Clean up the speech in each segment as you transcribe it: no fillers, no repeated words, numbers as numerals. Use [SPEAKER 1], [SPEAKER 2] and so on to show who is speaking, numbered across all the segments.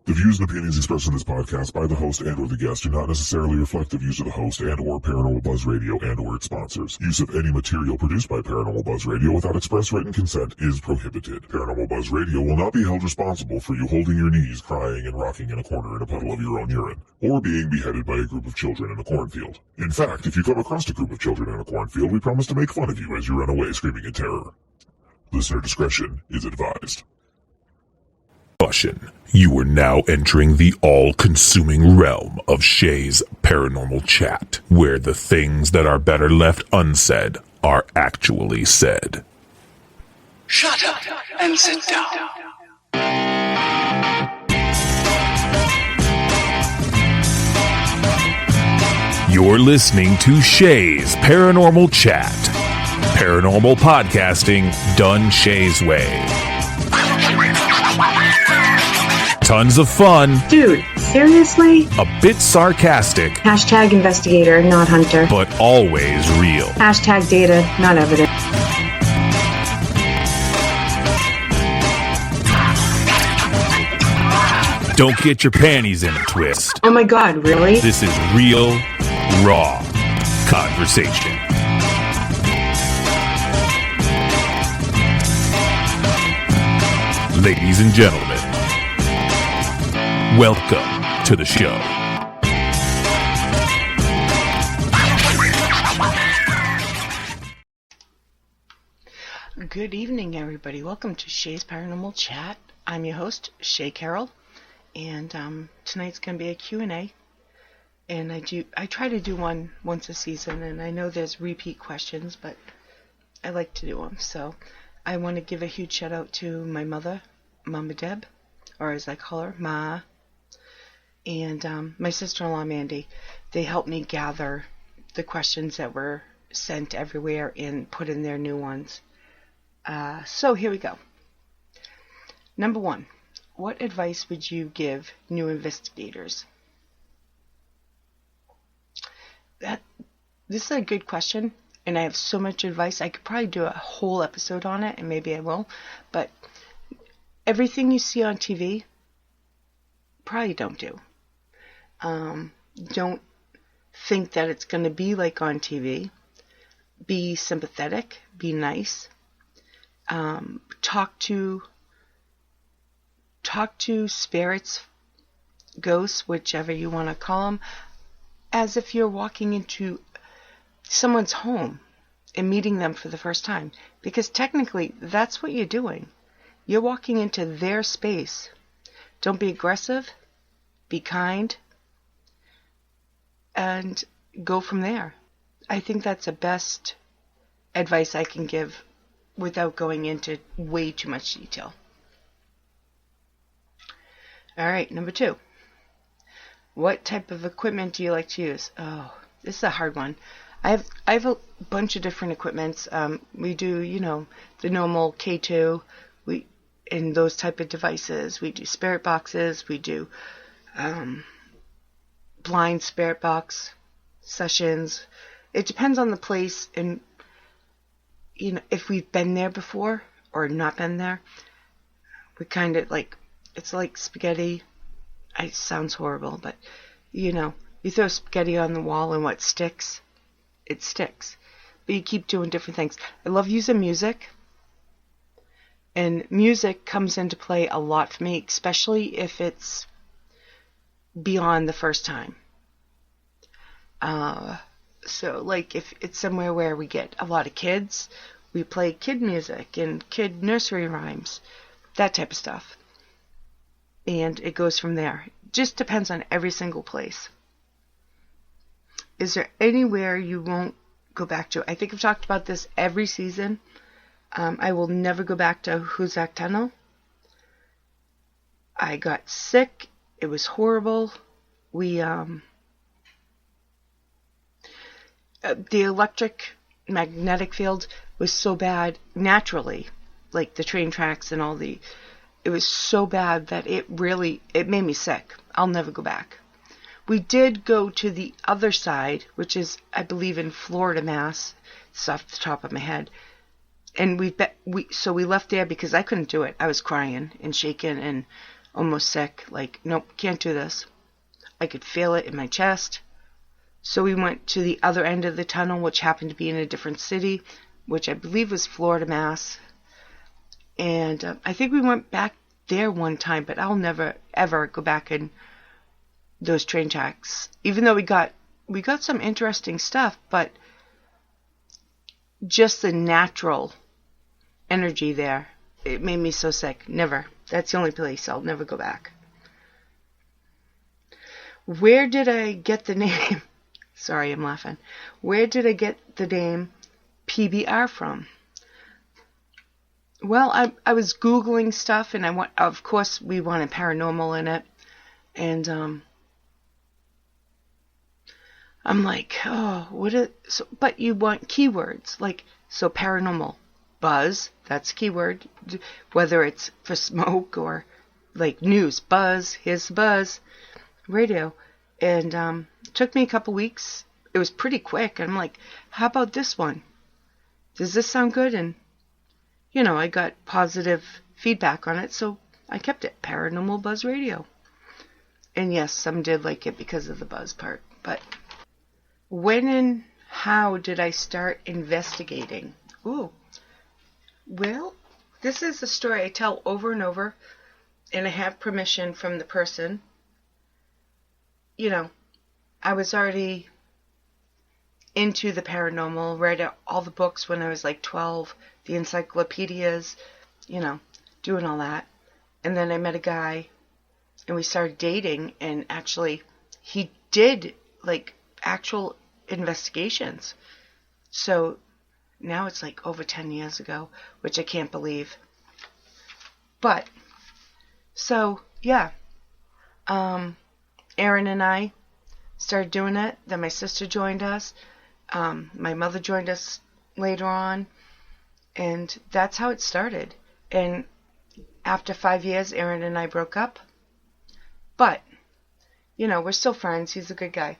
[SPEAKER 1] The views and opinions expressed in this podcast by the host and or the guest do not necessarily reflect the views of the host and or Paranormal Buzz Radio and or its sponsors. Use of any material produced by Paranormal Buzz Radio without express written consent is prohibited. Paranormal Buzz Radio will not be held responsible for you holding your knees, crying, and rocking in a corner in a puddle of your own urine, or being beheaded by a group of children in a cornfield. In fact, if you come across a group of children in a cornfield, we promise to make fun of you as you run away screaming in terror. Listener discretion is advised. You are now entering the all-consuming realm of Sheas Paranormal Chat, where the things that are better left unsaid are actually said.
[SPEAKER 2] Shut up and sit down.
[SPEAKER 3] You're listening to Sheas Paranormal Chat. Paranormal podcasting done Sheas way. Tons of fun.
[SPEAKER 4] Dude, seriously?
[SPEAKER 3] A bit sarcastic.
[SPEAKER 4] Hashtag investigator, not hunter.
[SPEAKER 3] But always real.
[SPEAKER 4] Hashtag data, not evidence.
[SPEAKER 3] Don't get your panties in a twist.
[SPEAKER 4] Oh my god, really?
[SPEAKER 3] This is real, raw conversation. Ladies and gentlemen, welcome to the show.
[SPEAKER 5] Good evening, everybody. Welcome to Sheas Paranormal Chat. I'm your host, Shay Carroll, and tonight's going to be a Q&A. And I try to do one once a season, and I know there's repeat questions, but I like to do them. So I want to give a huge shout out to my mother, Mama Deb, or as I call her, Ma, and my sister-in-law, Mandy. They helped me gather the questions that were sent everywhere and put in their new ones. So here we go. Number 1, what advice would you give new investigators? This is a good question, and I have so much advice. I could probably do a whole episode on it, and maybe I will, but everything you see on TV, probably don't do. Don't think that it's going to be like on TV. Be sympathetic. Be nice. Talk to spirits, ghosts, whichever you want to call them, as if you're walking into someone's home and meeting them for the first time. Because technically, that's what you're doing. You're walking into their space. Don't be aggressive. Be kind. And go from there. I think that's the best advice I can give without going into way too much detail. Alright, number 2. What type of equipment do you like to use? Oh, this is a hard one. I have a bunch of different equipments. We do, the normal K2, and those type of devices. We do spirit boxes. We do blind spirit box sessions. It depends on the place and, if we've been there before or not been there. We kind of it's like spaghetti. It sounds horrible, but, you throw spaghetti on the wall and what sticks? It sticks. But you keep doing different things. I love using music. And music comes into play a lot for me, especially if it's beyond the first time. So, if it's somewhere where we get a lot of kids, we play kid music and kid nursery rhymes, that type of stuff. And it goes from there. Just depends on every single place. Is there anywhere you won't go back to? I think I've talked about this every season. I will never go back to Huzak Tunnel. I got sick. It was horrible. The electric magnetic field was so bad naturally, like the train tracks and all the it was so bad that it made me sick. I'll never go back. We did go to the other side, which is, I believe, in Florida, Mass. It's off the top of my head. And we left there because I couldn't do it. I was crying and shaking and almost sick. Like, nope, can't do this. I could feel it in my chest. So we went to the other end of the tunnel, which happened to be in a different city, which I believe was Florida, Mass. And I think we went back there one time, but I'll never, ever go back in those train tracks. Even though we got some interesting stuff, but just the natural energy there, it made me so sick. Never. That's the only place I'll never go back. Where did I get the name? Sorry, I'm laughing. Where did I get the name PBR from? Well, I was Googling stuff, and of course, we wanted paranormal in it. And I'm like, oh, but you want keywords, like, so paranormal. Buzz, that's a keyword, whether it's for smoke or like news, buzz, here's the buzz, radio. And it took me a couple weeks. It was pretty quick. I'm like, how about this one? Does this sound good? And, I got positive feedback on it, so I kept it, Paranormal Buzz Radio. And yes, some did like it because of the buzz part. But when and how did I start investigating? Ooh. Well, this is a story I tell over and over, and I have permission from the person. I was already into the paranormal, read all the books when I was like 12, the encyclopedias, doing all that. And then I met a guy, and we started dating, and actually, he did like actual investigations. So now it's like over 10 years ago, which I can't believe. But, so, yeah. Aaron and I started doing it. Then my sister joined us. My mother joined us later on. And that's how it started. And after 5 years, Aaron and I broke up. But, we're still friends. He's a good guy.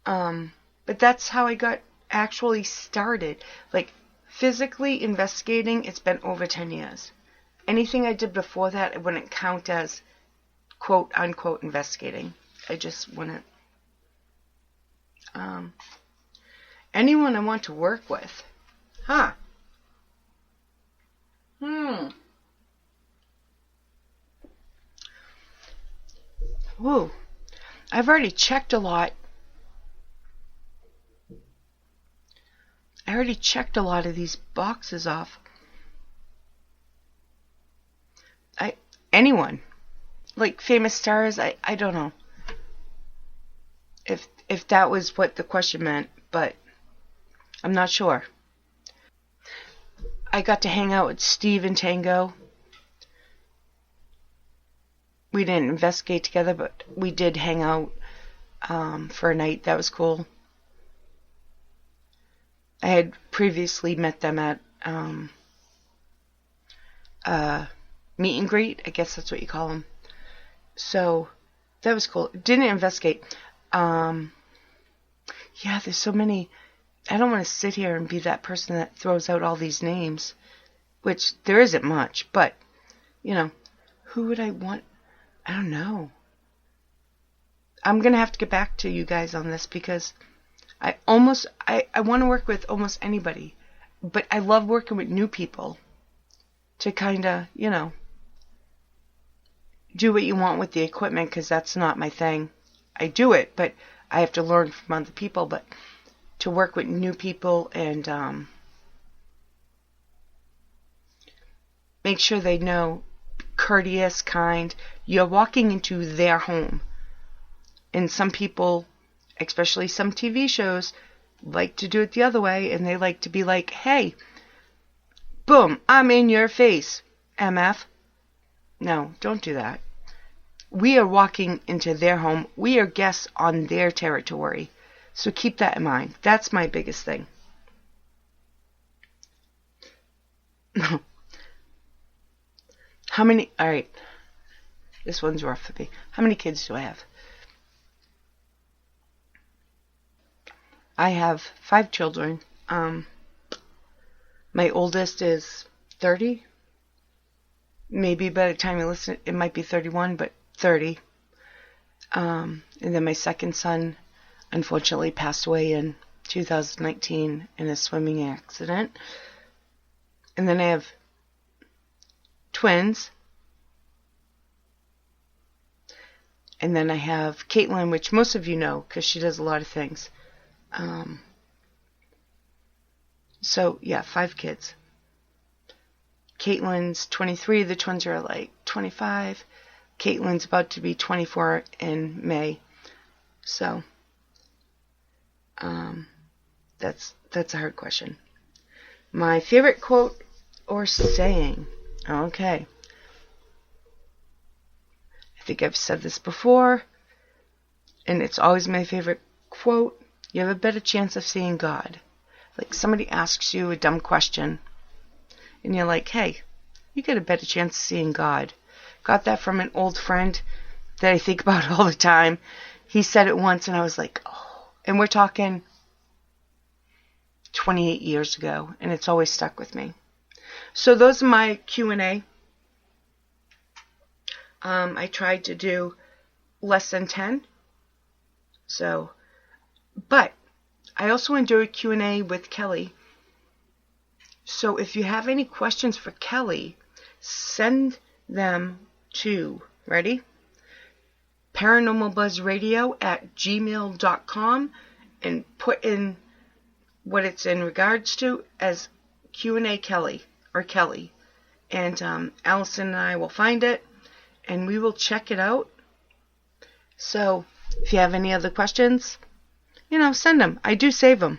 [SPEAKER 5] But that's how I got actually started. Like, physically investigating, it's been over 10 years. Anything I did before that, it wouldn't count as quote unquote investigating. I just wouldn't. Anyone I want to work with. Huh. Woo. I've already checked a lot. I already checked a lot of these boxes off. Anyone. Like famous stars, I don't know. If that was what the question meant, but I'm not sure. I got to hang out with Steve and Tango. We didn't investigate together, but we did hang out for a night. That was cool. I had previously met them at meet and greet. I guess that's what you call them. So that was cool. Didn't investigate. Yeah, there's so many. I don't want to sit here and be that person that throws out all these names, which there isn't much, but, who would I want? I don't know. I'm going to have to get back to you guys on this because I want to work with almost anybody, but I love working with new people to kind of, do what you want with the equipment because that's not my thing. I do it, but I have to learn from other people, but to work with new people and make sure they know, courteous, kind. You're walking into their home. And some people, especially some TV shows, like to do it the other way, and they like to be like, hey, boom, I'm in your face, MF. No, don't do that. We are walking into their home. We are guests on their territory. So keep that in mind. That's my biggest thing. How many? All right. This one's rough for me. How many kids do I have? I have 5 children. My oldest is 30. Maybe by the time you listen, it might be 31, but 30. And then my second son, unfortunately, passed away in 2019 in a swimming accident. And then I have twins. And then I have Caitlin, which most of you know because she does a lot of things. So, yeah, 5 kids. Caitlin's 23. The twins are like 25. Caitlin's about to be 24 in May. So, that's a hard question. My favorite quote or saying. Okay. I think I've said this before, and it's always my favorite quote. You have a better chance of seeing God. Like somebody asks you a dumb question, and you're like, hey, you got a better chance of seeing God. Got that from an old friend that I think about all the time. He said it once, and I was like, oh. And we're talking 28 years ago, and it's always stuck with me. So those are my Q&A. I tried to do less than 10. So, but I also enjoy Q&A with Kelly. So if you have any questions for Kelly, send them to, ready? paranormalbuzzradio@gmail.com and put in what it's in regards to as Q&A Kelly or Kelly. And Allison and I will find it and we will check it out. So if you have any other questions, send them. I do save them.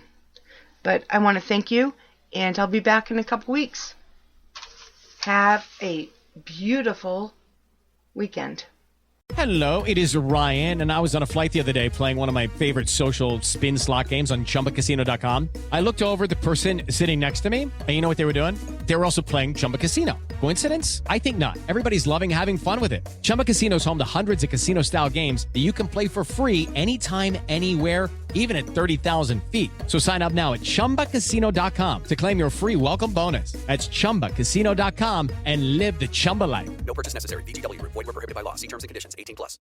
[SPEAKER 5] But I want to thank you, and I'll be back in a couple weeks. Have a beautiful weekend.
[SPEAKER 6] Hello, it is Ryan, and I was on a flight the other day playing one of my favorite social spin slot games on ChumbaCasino.com. I looked over at the person sitting next to me, and you know what they were doing? They were also playing Chumba Casino. Coincidence? I think not. Everybody's loving having fun with it. Chumba Casino is home to hundreds of casino-style games that you can play for free anytime, anywhere, even at 30,000 feet. So sign up now at ChumbaCasino.com to claim your free welcome bonus. That's ChumbaCasino.com and live the Chumba life.
[SPEAKER 7] No purchase necessary. VGW. Void where prohibited by law. See terms and conditions. 18+.